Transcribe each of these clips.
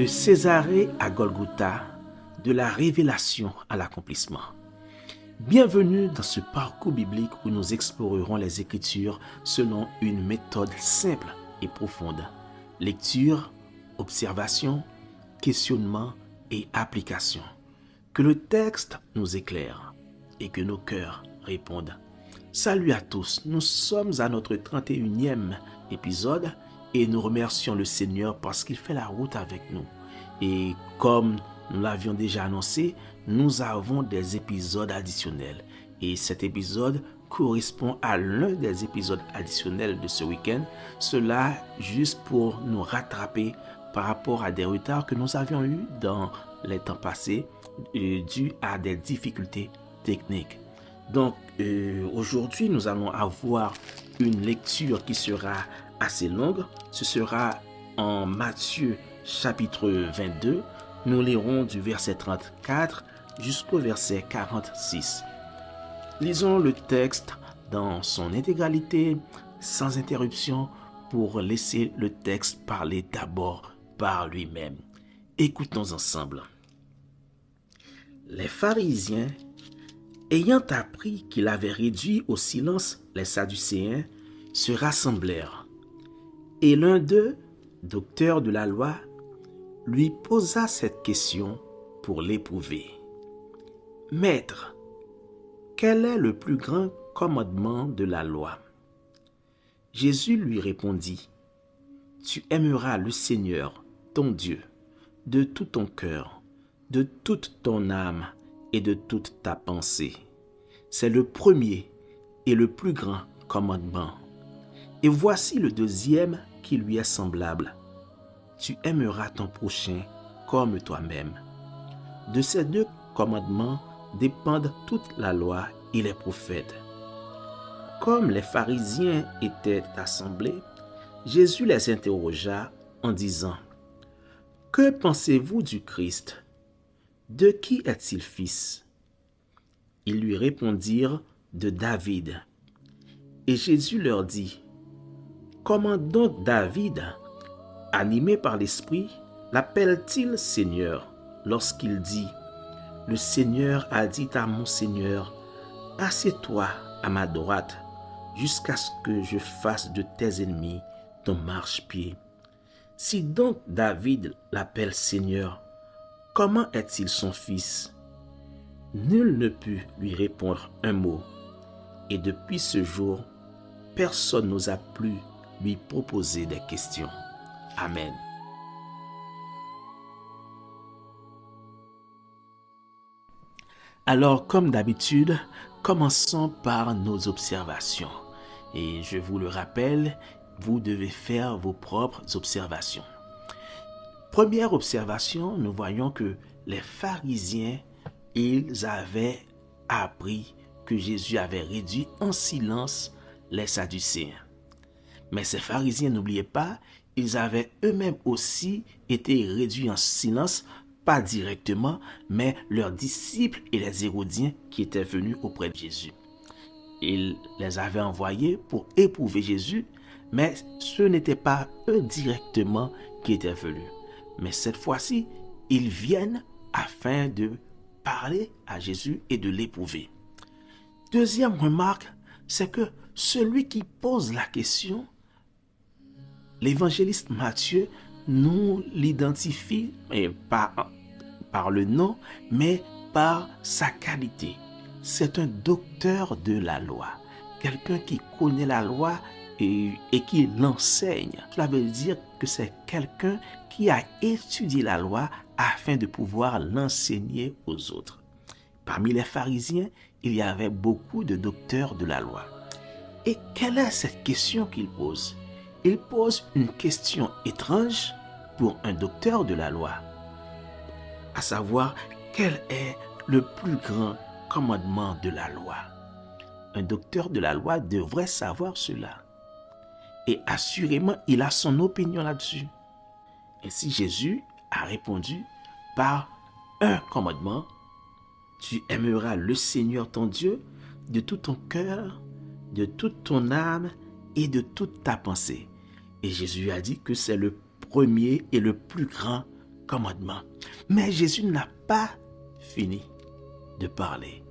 De Césarée à Golgotha, de la révélation à l'accomplissement. Bienvenue dans ce parcours biblique où nous explorerons les Écritures selon une méthode simple et profonde. Lecture, observation, questionnement et application. Que le texte nous éclaire et que nos cœurs répondent. Salut à tous, nous sommes à notre 31e épisode et nous remercions le Seigneur parce qu'il fait la route avec nous. Et comme nous l'avions déjà annoncé, nous avons des épisodes additionnels. Et cet épisode correspond à l'un des épisodes additionnels de ce week-end. Cela juste pour nous rattraper par rapport à des retards que nous avions eus dans les temps passés dû à des difficultés techniques. Donc aujourd'hui, nous allons avoir une lecture qui sera assez longue. Ce sera en Matthieu chapitre 22. Nous lirons du verset 34 jusqu'au verset 46. Lisons le texte dans son intégralité, sans interruption, pour laisser le texte parler d'abord par lui-même. Écoutons ensemble. Les pharisiens, ayant appris qu'il avait réduit au silence les Sadducéens, se rassemblèrent. Et l'un d'eux, docteur de la loi, lui posa cette question pour l'éprouver. « Maître, quel est le plus grand commandement de la loi ?» Jésus lui répondit, « Tu aimeras le Seigneur, ton Dieu, de tout ton cœur, de toute ton âme et de toute ta pensée. C'est le premier et le plus grand commandement. Et voici le deuxième qui lui est semblable. Tu aimeras ton prochain comme toi-même. De ces deux commandements dépendent toute la loi et les prophètes. » Comme les pharisiens étaient assemblés, Jésus les interrogea en disant, « Que pensez-vous du Christ? De qui est-il fils? » Ils lui répondirent, « De David. » Et Jésus leur dit, « Comment donc David, animé par l'Esprit, l'appelle-t-il Seigneur lorsqu'il dit, « Le Seigneur a dit à mon Seigneur, assieds-toi à ma droite, jusqu'à ce que je fasse de tes ennemis ton marchepied. » Si donc David l'appelle Seigneur, comment est-il son fils? Nul ne put lui répondre un mot. Et depuis ce jour, personne n'osa plus lui proposer des questions. Amen. Alors, comme d'habitude, commençons par nos observations. Et je vous le rappelle, vous devez faire vos propres observations. Première observation, nous voyons que les pharisiens, ils avaient appris que Jésus avait réduit en silence les Sadducéens. Mais ces pharisiens, n'oubliez pas, ils avaient eux-mêmes aussi été réduits en silence, pas directement, mais leurs disciples et les Hérodiens qui étaient venus auprès de Jésus. Ils les avaient envoyés pour éprouver Jésus, mais ce n'était pas eux directement qui étaient venus. Mais cette fois-ci, ils viennent afin de parler à Jésus et de l'éprouver. Deuxième remarque, c'est que celui qui pose la question, l'évangéliste Matthieu nous l'identifie par le nom, mais par sa qualité. C'est un docteur de la loi, quelqu'un qui connaît la loi et qui l'enseigne. Cela veut dire que c'est quelqu'un qui a étudié la loi afin de pouvoir l'enseigner aux autres. Parmi les pharisiens, il y avait beaucoup de docteurs de la loi. Et quelle est cette question qu'il pose? Il pose une question étrange pour un docteur de la loi, à savoir quel est le plus grand commandement de la loi. Un docteur de la loi devrait savoir cela. Et assurément, il a son opinion là-dessus. Ainsi, Jésus a répondu par un commandement. Tu aimeras le Seigneur ton Dieu de tout ton cœur, de toute ton âme et de toute ta pensée. Et Jésus a dit que c'est le premier et le plus grand commandements. Mais Jésus n'a pas fini de parler.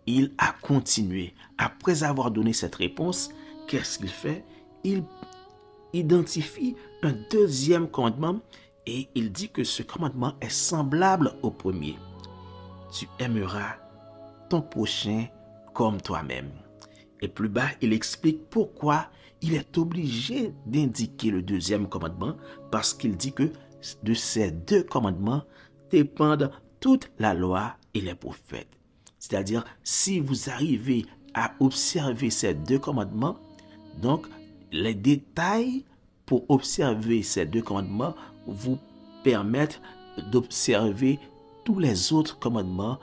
Il a continué. Après avoir donné cette réponse, qu'est-ce qu'il fait? Il identifie un deuxième commandement et il dit que ce commandement est semblable au premier. Tu aimeras ton prochain comme toi-même. Et plus bas, il explique pourquoi il est obligé d'indiquer le deuxième commandement, parce qu'il dit que de ces deux commandements dépendent toute la loi et les prophètes. C'est-à-dire, si vous arrivez à observer ces deux commandements, donc les détails pour observer ces deux commandements vous permettent d'observer tous les autres commandements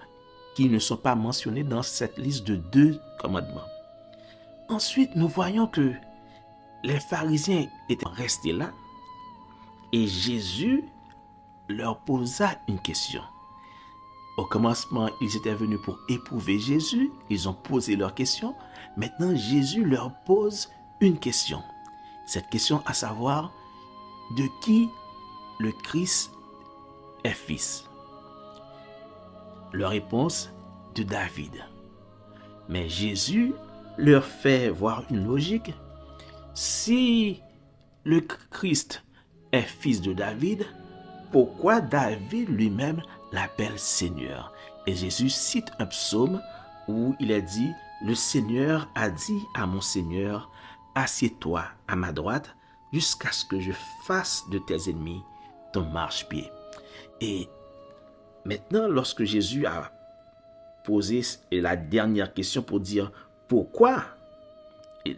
qui ne sont pas mentionnés dans cette liste de deux commandements. Ensuite, nous voyons que les pharisiens étaient restés là et Jésus leur posa une question. Au commencement, ils étaient venus pour éprouver Jésus. Ils ont posé leur question. Maintenant, Jésus leur pose une question. Cette question à savoir, de qui le Christ est fils? Leur réponse, de David. Mais Jésus leur fait voir une logique. Si le Christ est fils de David, pourquoi David lui-même l'appelle Seigneur? Et Jésus cite un psaume où il est dit, le Seigneur a dit à mon Seigneur, assieds-toi à ma droite jusqu'à ce que je fasse de tes ennemis ton marchepied. Et maintenant, lorsque Jésus a posé la dernière question pour dire pourquoi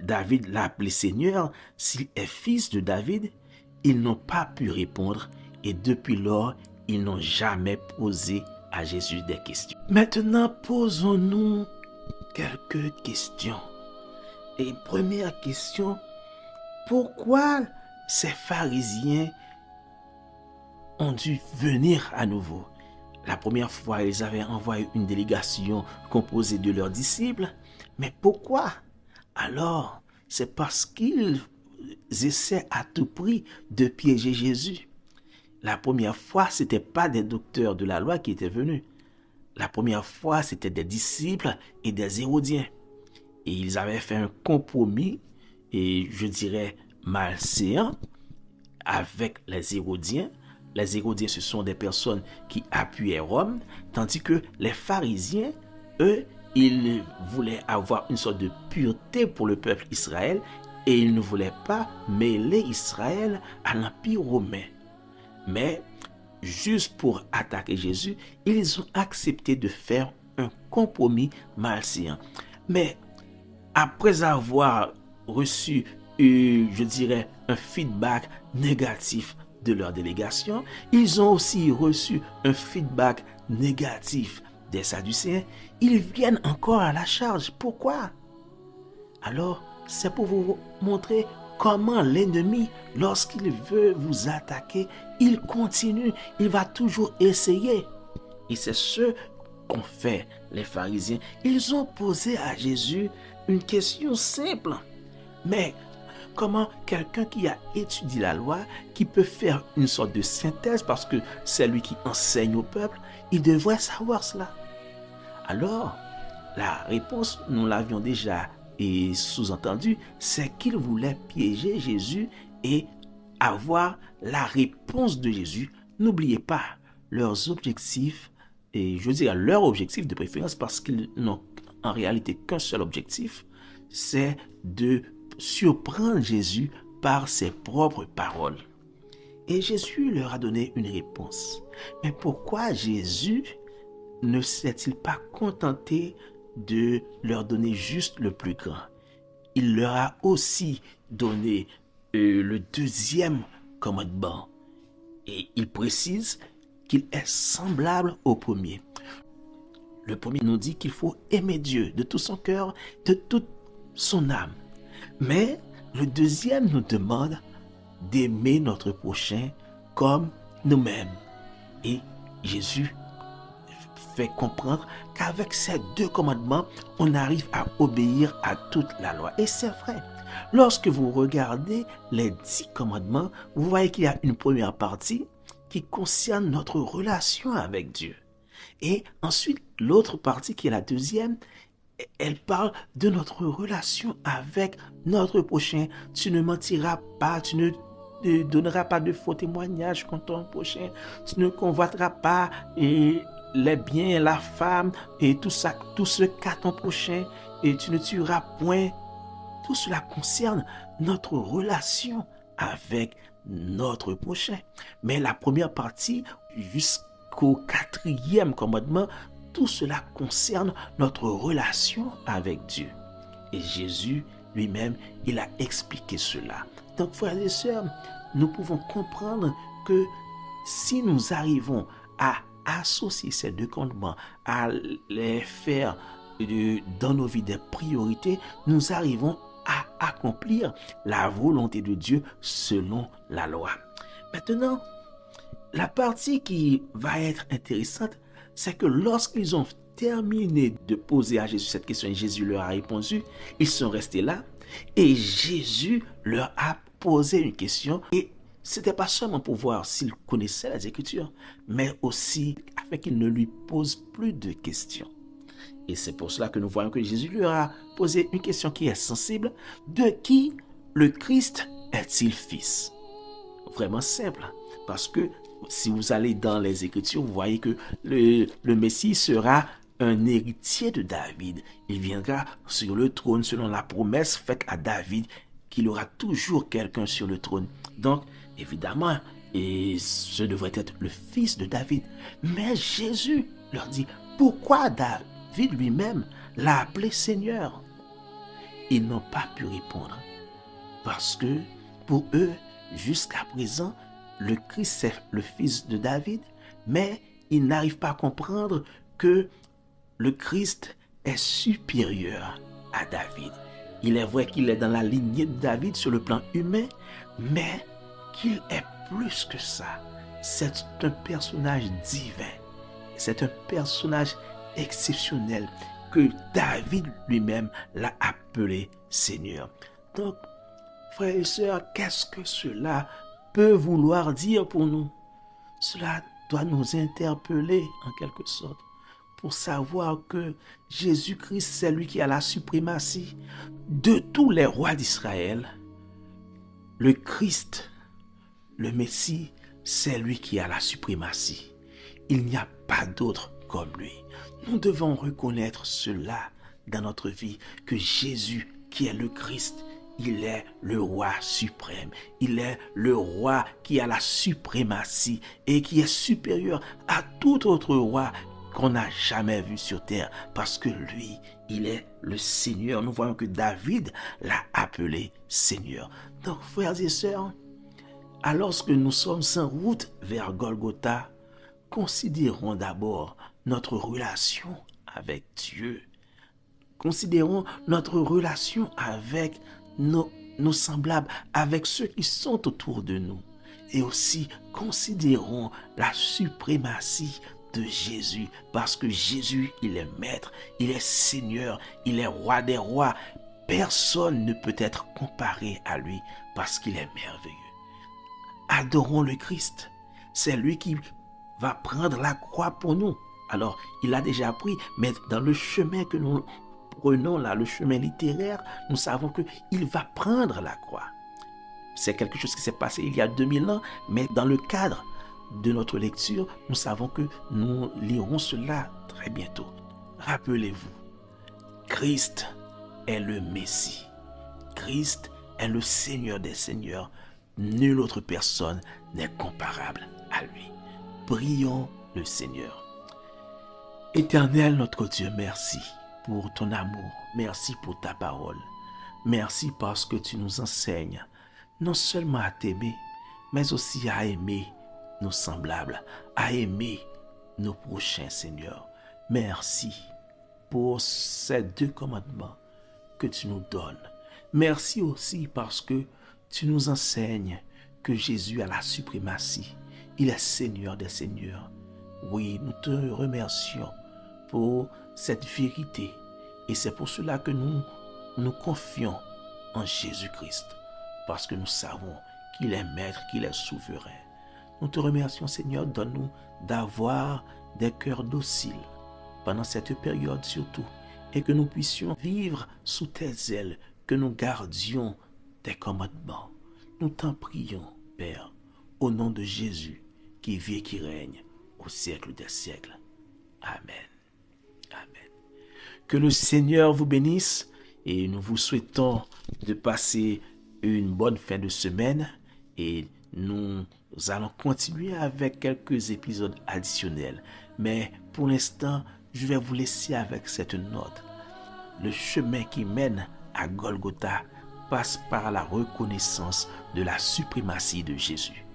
David l'a appelé Seigneur, s'il est fils de David, ils n'ont pas pu répondre et depuis lors, ils n'ont jamais posé à Jésus des questions. Maintenant, posons-nous quelques questions. Et première question, pourquoi ces pharisiens ont dû venir à nouveau? La première fois, ils avaient envoyé une délégation composée de leurs disciples. Mais pourquoi? Alors, c'est parce qu'ils essaient à tout prix de piéger Jésus. La première fois, ce n'était pas des docteurs de la loi qui étaient venus. La première fois, c'était des disciples et des Hérodiens. Et ils avaient fait un compromis, et je dirais malséant, avec les Hérodiens. Les Hérodiens, ce sont des personnes qui appuyaient Rome, tandis que les pharisiens, eux, ils voulaient avoir une sorte de pureté pour le peuple Israël et ils ne voulaient pas mêler Israël à l'Empire romain. Mais, juste pour attaquer Jésus, ils ont accepté de faire un compromis malséant. Mais, après avoir reçu, je dirais, un feedback négatif de leur délégation, ils ont aussi reçu un feedback négatif des Sadducéens. Ils viennent encore à la charge. Pourquoi? Alors, c'est pour vous montrer comment l'ennemi, lorsqu'il veut vous attaquer, il continue, il va toujours essayer. Et c'est ce qu'ont fait les pharisiens. Ils ont posé à Jésus une question simple. Mais comment quelqu'un qui a étudié la loi, qui peut faire une sorte de synthèse, parce que c'est lui qui enseigne au peuple, il devrait savoir cela. Alors, la réponse, nous l'avions déjà sous-entendu, c'est qu'ils voulaient piéger Jésus et avoir la réponse de Jésus. N'oubliez pas leurs objectifs, et je dirais leur objectif de préférence, parce qu'ils n'ont en réalité qu'un seul objectif, c'est de surprendre Jésus par ses propres paroles. Et Jésus leur a donné une réponse. Mais pourquoi Jésus ne s'est-il pas contenté de leur donner juste le plus grand? Il leur a aussi donné le deuxième commandement. Et il précise qu'il est semblable au premier. Le premier nous dit qu'il faut aimer Dieu de tout son cœur, de toute son âme. Mais le deuxième nous demande d'aimer notre prochain comme nous-mêmes. Et Jésus fait comprendre qu'avec ces deux commandements, on arrive à obéir à toute la loi. Et c'est vrai. Lorsque vous regardez les 10 commandements, vous voyez qu'il y a une première partie qui concerne notre relation avec Dieu. Et ensuite, l'autre partie qui est la deuxième, elle parle de notre relation avec notre prochain. Tu ne mentiras pas, tu ne donneras pas de faux témoignages contre ton prochain, tu ne convoiteras pas les biens, la femme et tout ça, tout ce qu'a ton prochain, et tu ne tueras point. Tout cela concerne notre relation avec notre prochain. Mais la première partie, jusqu'au 4e commandement, tout cela concerne notre relation avec Dieu. Et Jésus lui-même, il a expliqué cela. Donc, frères et sœurs, nous pouvons comprendre que si nous arrivons à associer ces deux commandements, à les faire dans nos vies des priorités, nous arrivons à accomplir la volonté de Dieu selon la loi. Maintenant, la partie qui va être intéressante, c'est que lorsqu'ils ont terminé de poser à Jésus cette question et Jésus leur a répondu, ils sont restés là et Jésus leur a posé une question et c'était pas seulement pour voir s'ils connaissaient les Écritures, mais aussi afin qu'ils ne lui posent plus de questions. Et c'est pour cela que nous voyons que Jésus leur a posé une question qui est sensible. De qui le Christ est-il fils? Vraiment simple, parce que si vous allez dans les Écritures, vous voyez que le Messie sera un héritier de David. Il viendra sur le trône selon la promesse faite à David qu'il aura toujours quelqu'un sur le trône. Donc, évidemment, et ce devrait être le fils de David. Mais Jésus leur dit, pourquoi David lui-même l'a appelé Seigneur? Ils n'ont pas pu répondre. Parce que pour eux, jusqu'à présent, le Christ c'est le fils de David, mais ils n'arrivent pas à comprendre que le Christ est supérieur à David. Il est vrai qu'il est dans la lignée de David sur le plan humain, mais qu'il est plus que ça. C'est un personnage divin. C'est un personnage exceptionnel que David lui-même l'a appelé Seigneur. Donc, frères et sœurs, qu'est-ce que cela peut vouloir dire pour nous? Cela doit nous interpeller en quelque sorte pour savoir que Jésus-Christ, c'est lui qui a la suprématie de tous les rois d'Israël. Le Christ, le Messie, c'est lui qui a la suprématie. Il n'y a pas d'autre comme lui. Nous devons reconnaître cela dans notre vie, que Jésus, qui est le Christ, il est le roi suprême. Il est le roi qui a la suprématie et qui est supérieur à tout autre roi qu'on n'a jamais vu sur terre, parce que lui, il est le Seigneur. Nous voyons que David l'a appelé Seigneur. Donc, frères et sœurs, alors que nous sommes en route vers Golgotha, considérons d'abord notre relation avec Dieu. Considérons notre relation avec nos semblables, avec ceux qui sont autour de nous. Et aussi, considérons la suprématie de Jésus, parce que Jésus, il est maître, il est Seigneur, il est roi des rois. Personne ne peut être comparé à lui, parce qu'il est merveilleux. Adorons le Christ. C'est lui qui va prendre la croix pour nous. Alors, il a déjà pris, mais dans le chemin que nous prenons là, le chemin littéraire, nous savons qu'il va prendre la croix. C'est quelque chose qui s'est passé il y a 2000 ans, mais dans le cadre de notre lecture, nous savons que nous lirons cela très bientôt. Rappelez-vous, Christ est le Messie. Christ est le Seigneur des Seigneurs. Nulle autre personne n'est comparable à lui. Prions le Seigneur. Éternel notre Dieu, merci pour ton amour. Merci pour ta parole. Merci parce que tu nous enseignes non seulement à t'aimer, mais aussi à aimer nos semblables, à aimer nos prochains, Seigneur. Merci pour ces deux commandements que tu nous donnes. Merci aussi parce que tu nous enseignes que Jésus a la suprématie. Il est Seigneur des Seigneurs. Oui, nous te remercions pour cette vérité. Et c'est pour cela que nous nous confions en Jésus-Christ. Parce que nous savons qu'il est maître, qu'il est souverain. Nous te remercions, Seigneur, donne-nous d'avoir des cœurs dociles pendant cette période surtout, et que nous puissions vivre sous tes ailes, que nous gardions tes commandements. Nous t'en prions, Père, au nom de Jésus, qui vit et qui règne au siècle des siècles. Amen. Amen. Que le Seigneur vous bénisse et nous vous souhaitons de passer une bonne fin de semaine et nous allons continuer avec quelques épisodes additionnels. Mais pour l'instant, je vais vous laisser avec cette note. Le chemin qui mène à Golgotha passe par la reconnaissance de la suprématie de Jésus.